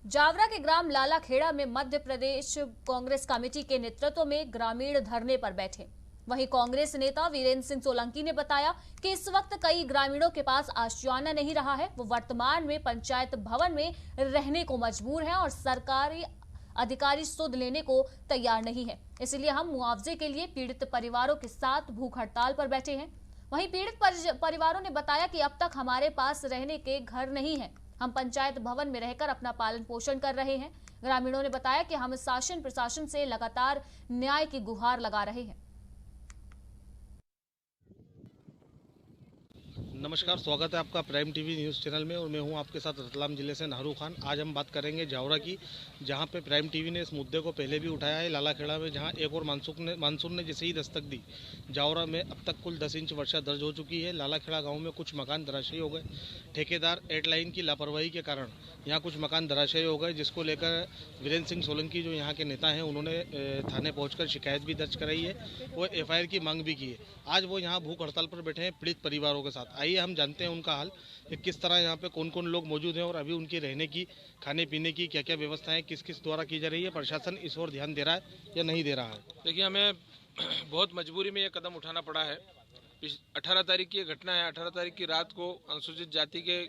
जावरा के ग्राम लालाखेड़ा में मध्य प्रदेश कांग्रेस कमेटी के नेतृत्व में ग्रामीण धरने पर बैठे। वहीं कांग्रेस नेता वीरेंद्र सिंह सोलंकी ने बताया कि इस वक्त कई ग्रामीणों के पास आशियाना नहीं रहा है। वो वर्तमान में पंचायत भवन में रहने को मजबूर हैं और सरकारी अधिकारी सुध लेने को तैयार नहीं है। इसलिए हम मुआवजे के लिए पीड़ित परिवारों के साथ भूख हड़ताल पर बैठे हैं। वहीं पीड़ित परिवारों ने बताया कि अब तक हमारे पास रहने के घर नहीं है। हम पंचायत भवन में रहकर अपना पालन पोषण कर रहे हैं। ग्रामीणों ने बताया कि हम शासन प्रशासन से लगातार न्याय की गुहार लगा रहे हैं। नमस्कार, स्वागत है आपका प्राइम टीवी न्यूज़ चैनल में और मैं हूं आपके साथ रतलाम जिले से नाहरू खान। आज हम बात करेंगे जावरा की, जहां पे प्राइम टीवी ने इस मुद्दे को पहले भी उठाया है। लालाखेड़ा में जहां एक और मानसून ने जैसे ही दस्तक दी, जावरा में अब तक कुल 10 इंच वर्षा दर्ज हो चुकी है। लालाखेड़ा गाँव में कुछ मकान धराशायी हो गए। ठेकेदार एडलाइन की लापरवाही के कारण यहाँ कुछ मकान धराशायी हो गए, जिसको लेकर वीरेंद्र सिंह सोलंकी जो यहाँ के नेता हैं, उन्होंने थाने पहुँचकर शिकायत भी दर्ज कराई है और FIR की मांग भी की है। आज वो यहाँ भूख हड़ताल पर बैठे हैं पीड़ित परिवारों के साथ। आइए हम जानते हैं उनका हाल कि किस तरह यहाँ पे कौन कौन लोग मौजूद हैं और अभी उनकी रहने की, खाने पीने की क्या क्या व्यवस्थाएं किस किस द्वारा की जा रही है। प्रशासन इस ओर ध्यान दे रहा है या नहीं दे रहा है? देखिए, हमें बहुत मजबूरी में ये कदम उठाना पड़ा है। 18 तारीख की ये घटना है। 18 तारीख की रात को अनुसूचित जाति के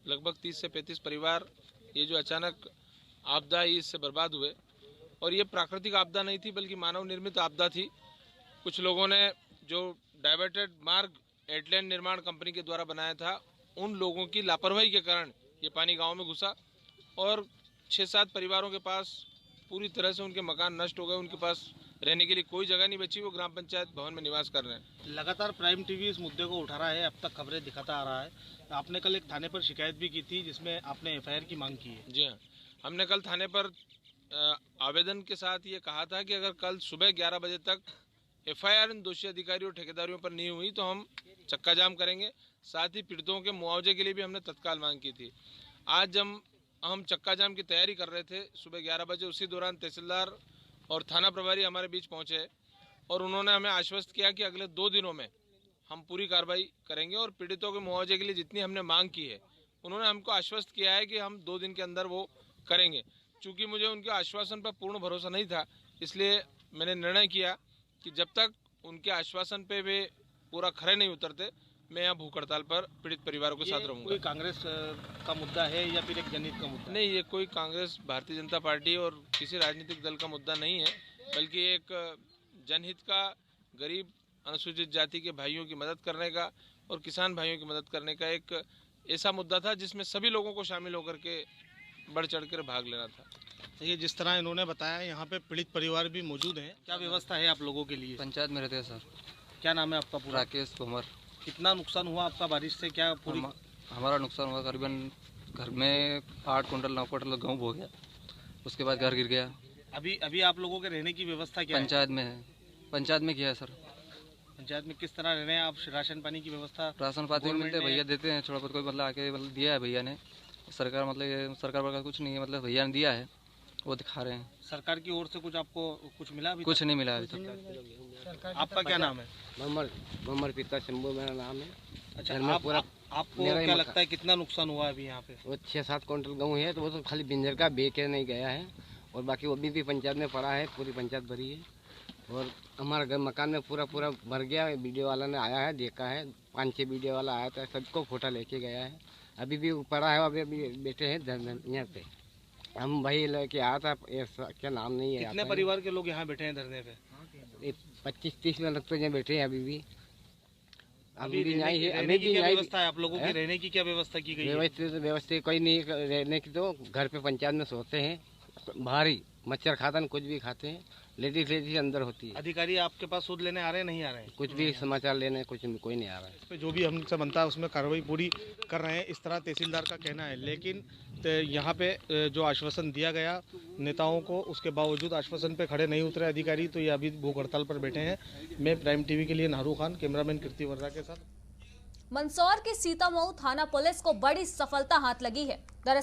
लगभग 30 से 35 परिवार ये जो अचानक आपदा आई, इससे बर्बाद हुए। और ये प्राकृतिक आपदा नहीं थी, बल्कि मानव निर्मित आपदा थी। कुछ लोगों ने जो डाइवर्टेड मार्ग एडलैंड निर्माण कंपनी के द्वारा बनाया था, उन लोगों की लापरवाही के कारण ये पानी गांव में घुसा और 6-7 परिवारों के पास पूरी तरह से उनके मकान नष्ट हो गए। उनके पास रहने के लिए कोई जगह नहीं बची। वो ग्राम पंचायत भवन में निवास कर रहे हैं। लगातार प्राइम टीवी इस मुद्दे को उठा रहा है, अब तक खबरें दिखाता आ रहा है। आपने कल एक थाने पर शिकायत भी की थी, जिसमें आपने FIR की मांग की है। जी हाँ, हमने कल थाने पर आवेदन के साथ ये कहा था कि अगर कल सुबह 11 बजे तक FIR इन दोषी अधिकारियों और ठेकेदारियों पर नहीं हुई तो हम चक्का जाम करेंगे। साथ ही पीड़ितों के मुआवजे के लिए भी हमने तत्काल मांग की थी। आज जब हम चक्का जाम की तैयारी कर रहे थे सुबह 11 बजे, उसी दौरान तहसीलदार और थाना प्रभारी हमारे बीच पहुंचे और उन्होंने हमें आश्वस्त किया कि अगले 2 दिनों में हम पूरी कार्रवाई करेंगे और पीड़ितों के मुआवजे के लिए जितनी हमने मांग की है, उन्होंने हमको आश्वस्त किया है कि हम 2 दिन के अंदर वो करेंगे। चूँकि मुझे उनके आश्वासन पर पूर्ण भरोसा नहीं था, इसलिए मैंने निर्णय किया कि जब तक उनके आश्वासन पे वे पूरा खरे नहीं उतरते, मैं यहाँ भूख हड़ताल पर पीड़ित परिवारों के साथ रहूँगा। कोई कांग्रेस का मुद्दा है या फिर एक जनहित का मुद्दा? नहीं, ये कोई कांग्रेस, भारतीय जनता पार्टी और किसी राजनीतिक दल का मुद्दा नहीं है, बल्कि एक जनहित का, गरीब अनुसूचित जाति के भाइयों की मदद करने का और किसान भाइयों की मदद करने का एक ऐसा मुद्दा था जिसमें सभी लोगों को शामिल होकर के बढ़ चढ़ कर भाग लेना था। ये जिस तरह इन्होंने बताया, यहाँ पे पीड़ित परिवार भी मौजूद हैं। क्या व्यवस्था है आप लोगों के लिए? पंचायत में रहते हैं सर। क्या नाम है आपका पूरा? राकेश तोमर। कितना नुकसान हुआ आपका बारिश से? क्या पूरी हमारा नुकसान हुआ करीबन घर में 8 कुंटल 9 कुंटल गेहूँ हो गया। उसके बाद घर गिर गया। अभी आप लोगों के रहने की व्यवस्था क्या पंचायत में है? पंचायत में किया है सर। पंचायत में किस तरह रह रहे हैं आप? राशन पानी की व्यवस्था? राशन पानी मिलते भैया देते हैं, थोड़ा बहुत कोई मतलब आके मतलब दिया है भैया ने। सरकार मतलब सरकार का कुछ नहीं है, मतलब भैया ने दिया है, वो दिखा रहे हैं। सरकार की ओर से कुछ आपको कुछ मिला? अभी कुछ नहीं मिला अभी तक। आपका क्या नाम है? ममर पिता शंभू मेरा नाम है। अच्छा, आपको क्या लगता है कितना नुकसान हुआ अभी यहाँ पे? वो 6-7 कुंटल गेहूँ है, तो वो तो खाली बिंजर का बेके नहीं गया है और बाकी वो भी पंचायत में पड़ा है, पूरी पंचायत भरी है। और हमारा घर मकान में पूरा भर गया। वीडियो वाला ने आया है, देखा है, 5-6 वीडियो वाला आया था, सबको फोटो लेके गया है। अभी भी पड़ा है, अभी बैठे हैं यहाँ पे। हम भाई लेके आया था, क्या नाम नहीं है। कितने परिवार के लोग यहाँ बैठे हैं धरने पे? 25-30 में लगते हैं बैठे हैं अभी भी। अभी भी नहीं है। रहने की क्या व्यवस्था है आप लोगों की? रहने की क्या व्यवस्था की गई है? व्यवस्था कोई नहीं रहने की, तो घर पे पंचायत में सोते हैं। भारी मच्छर खाता है, कुछ भी खाते हैं। लेडीज अंदर होती है। अधिकारी आपके पास सूद लेने आ रहे हैं, नहीं आ रहे हैं? कुछ भी समाचार लेने कोई नहीं आ रहा है। इस पे जो भी हमसे बनता है उसमें कार्रवाई पूरी कर रहे हैं, इस तरह तहसीलदार का कहना है। लेकिन यहाँ पे जो आश्वासन दिया गया नेताओं को, उसके बावजूद आश्वासन पे खड़े नहीं उतरे अधिकारी, तो ये अभी भूख हड़ताल पर बैठे हैं। मैं प्राइम टीवी के लिए नाहरू खान, कैमरामैन कीर्ति वर्रा के साथ। मंदसौर के सीतामऊ थाना पुलिस को बड़ी सफलता हाथ लगी है।